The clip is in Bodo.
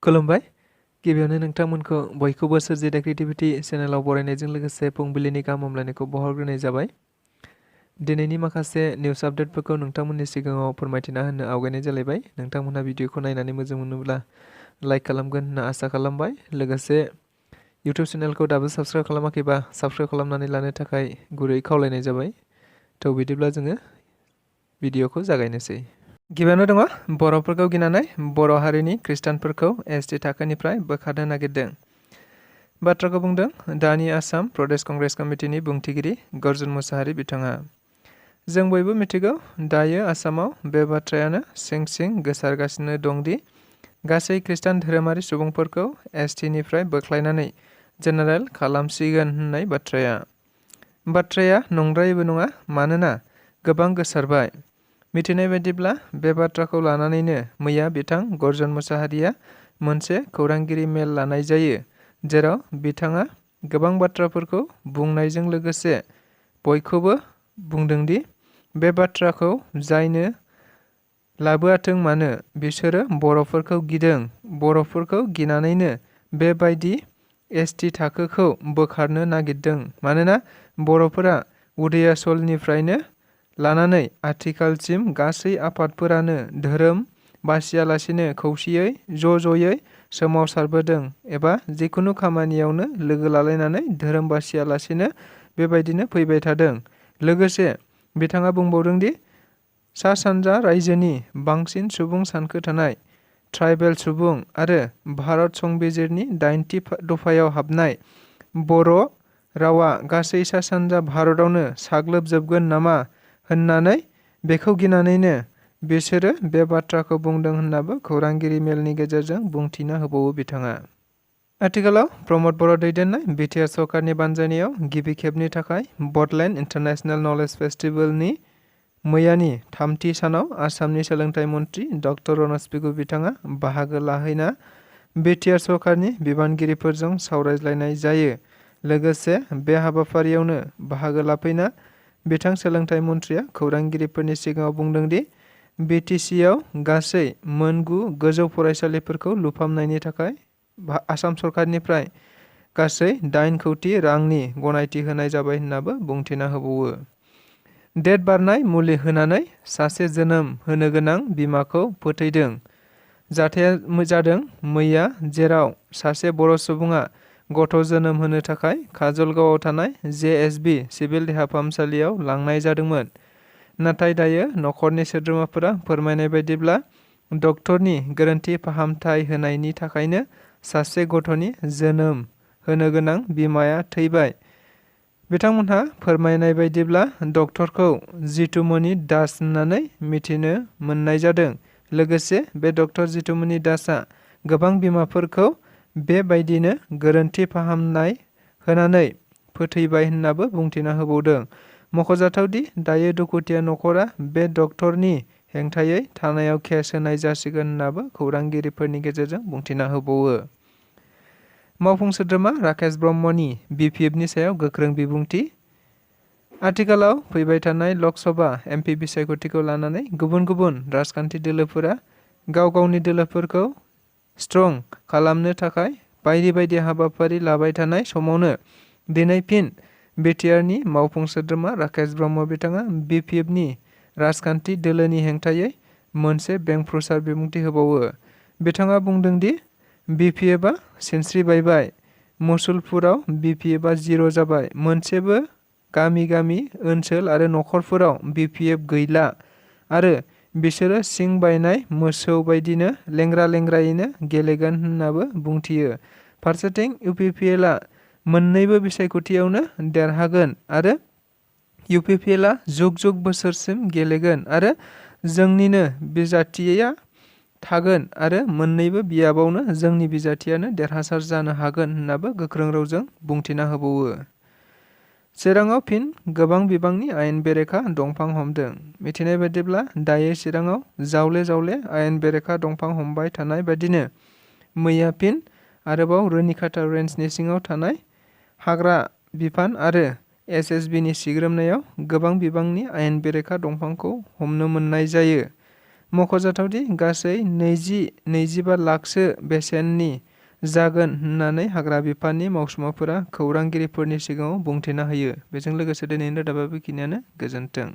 खुलुमबाय गिबियावनो नोंथांमोनखौ बयखौबो सोरजिदा क्रिएटिभिटी चेनेलाव बरायनायजों लोगोसे फुंबिलिनि गाहाम हामलायनायखौ बावहरग्रोनाय जाबाय। दिनैनि माखासे निउस आपडेटफोरखौ नोंथांमोननि सिगाङाव फोरमायथिना होनो आवगायनाय जालायबाय। नोंथांमोनहा भिडिअखौ नायनानै मोजां मोनोब्ला लाइक खालामगोन होनना आसा खालामबाय। लोगोसे इउटिउब चेनेलखौ दाबो साबस्क्राइब खालामाखैबा साबस्क्राइब खालामनानै लानो थाखाय गुरै खावलायनाय जाबाय। थ' बिदिब्ला जोङो भिडिअखौ जागायनोसै। गिबियावनो दङ बर'फोरखौ गिनानै बर' हारिनि खृष्टानफोरखौ एसटि थाखोनिफ्राय बोखारनो नागिरदों। बाथ्राखौ बुंदों दानि आसाम प्रदेश कंग्रेस कमिटिनि बुंथिगिरि गर्जुन मुसाहारि बिथाङा। जों बयबो मिथिगौ दायो आसामाव बे बाथ्रायानो सिं सिं गोसारगासिनो दंदि गासै खृष्टान धोरोमारि सुबुंफोरखौ एसटिनिफ्राय बोख्लायनानै जेनेरेल खालामसिगोन होननाय बाथ्राया नंद्रायैबो नङा, मानोना गोबां गोसारबाय। मिथिनाय बायदिब्ला बे बाथ्राखौ लानानैनो मैया बिथां गर्जन मुसाहारिया मोनसे खौरांगिरि मेल लानाय जायो, जेराव बिथाङा गोबां बाथ्राफोरखौ बुंनायजों लोगोसे बयखौबो बुंदोंदि बे बाथ्राखौ जायनो लाबोआथों मानो बिसोरो बर'फोरखौ गिदों, बर'फोरखौ गिनानैनो बेबायदि एसटि थाखोखौ बोखारनो नागिरदों। मानोना बर'फोरा उदयाचलनिफ्रायनो लानानै आथिखालसिम गासै आफादफोरानो धोरोम बासियालासिनो खौसेयै ज'ज'यै सोमावसारबोदों एबा जिखुनु खामानियावनो लोगो लालायनानै धोरोम बासियालासिनो बेबायदिनो फैबाय थादों। लोगोसे बिथाङा बुंबावदोंदि सा सानजा रायजोनि बांसिन सुबुं सानखो थानाय ट्राइबेल सुबुं आरो भारत संबिजिरनि 90 दफायाव हाबनाय बर' रावा गासै सा सानजा भारतआवनो साग्लोबजोबगोन नामा होननानै बेखौ गिनानैनो बिसोरो बे बाथ्राखौ बुंदों होननाबो खौरांगिरि मेलनि गेजेरजों बुंथिना होबावो बिथाङा। आथिखालाव प्रमद बर' दैदेननाय बिटिआर सरकारनि बानजायनायाव गिबि खेबनि थाखाय बडलेण्ड इन्टारनेशनेल नलेज फेस्टिभेलनि मैयानि थामथि सानाव आसामनि सोलोंथाइ मन्त्रि डक्टर रनज पेगु बिथाङा बाहागो लाहैना बिटिआर सरकारनि बिबानगिरिफोरजों सावरायज्लायनाय जायो। लोगोसे बे हाबाफारियावनो बाहागो लाफैना बिथां सोलोंथाइ मन्थ्रिया खौरांगिरिफोरनि सिगाङाव बुंदोंदि बिटिसिआव गासै मोन9 गोजौ फरायसालिफोरखौ लुफामनायनि थाखाय आसाम सरकारनिफ्राय गासै 8 कौटि रांनि गनायथि होनाय जाबाय होननाबो बुंथिना होबावो। डेट बारनाय मुलि होनानै सासे जोनोम होनो गोनां बिमाखौ फोथैदों। जाथाया जादों मैया, जेराव सासे बर' सुबुङा गथ' जोनोम होनो थाखाय काजलगावआव थानाय जेएसबि सिभिल देहा फाहामसालियाव लांनाय जादोंमोन। नाथाय दायो नखरनि सोद्रोमाफोरा फोरमायनाय बायदिब्ला डक्टरनि गोरोन्थि फाहामथाय होनायनि थाखायनो सासे गथ'नि जोनोम होनो गोनां बिमाया थैबाय। बिथांमोनहा फोरमायनाय बायदिब्ला डक्टरखौ जितुमणि दास होननानै मिथिनो मोननाय जादों। लोगोसे बे डक्टर जितुमणि दासआ गोबां बिमाफोरखौ बेबायदिनो गोरोन्थि फाहामनाय होनानै फोथैबाय होननाबो बुंथिना होबावदों। मख'जाथावदि दायो दुखुथिया नखरा बे डक्टरनि हेंथायै थानायाव केस होनाय जासिगोन होननाबो खौरांगिरिफोरनि गेजेरजों बुंथिना होबावो। मावफुं सोद्रोमा राकेश ब्रह्मनि बिपिएफनि सायाव गोख्रों बिबुंथि। आथिखालाव फैबाय थानाय लकसभा एमपि बिसायख'थिखौ लानानै गुबुन गुबुन राजखान्थि दोलोफोरा गाव गावनि दोलोफोरखौ स्ट्रं खालामनो थाखाय बायदि बायदि हाबाफारि लाबाय थानाय समावनो दिनै फिन बिटिआरनि मावफुं सोद्रोमा राकेश ब्रह्म बिथाङा बिपिएफनि राजखान्थि दोलोनि हेंथायै मोनसे बेंफ्रुसार बिबुंथि होबावो। बिथाङा बुंदोंदि बिपिएफआ सिनस्रिबायबाय, मुसलपुराव बिपिएफआ जिर' जाबाय, मोनसेबो गामि गामि ओनसोल आरो नखरफोराव बिपिएफ गैला आरो बिसोरो सिं बायनाय मोसौ बायदिनो लेंग्रा लेंग्रायैनो गेलेगोन होननाबो बुंथियो। फारसेथिं इउपिपिएलआ मोन्नैबो बिसायख'थियावनो देरहागोन आरो इउपिपिएलआ जुग जुग बोसोरसिम गेलेगोन आरो जोंनिनो बिजाथिया थागोन आरो मोन्नैबो बियाबावनो जोंनि बिजाथियानो देरहासार जानो हागोन होननाबो गोख्रों रावजों बुंथिना होबावो। चिराङाव फिन गोबां बिबांनि आयेन बेरेखा दंफां हमदों। मिथिनाय बायदिब्ला दायो चिराङाव जावले जावले आयेन बेरेखा दंफां हमबाय थानाय बायदिनो मैया फिन आरोबाव रुनिखाता रेन्जनि सिङाव थानाय हाग्रा बिफान आरो एसएसबिनि सिग्रोमनायाव गोबां बिबांनि आयेन बेरेखा दंफांखौ हमनो मोननाय जायो। मख'जाथावदि गासै 25 लाखसो बेसेननि जागोन होननानै हाग्रा बिफाननि मावसुमाफोरा खौरांगिरिफोरनि सिगाङाव बुंथिना होयो। बेजों लोगोसे दिनैनि रादाबा बेखिनियानो। गोजोन्थों।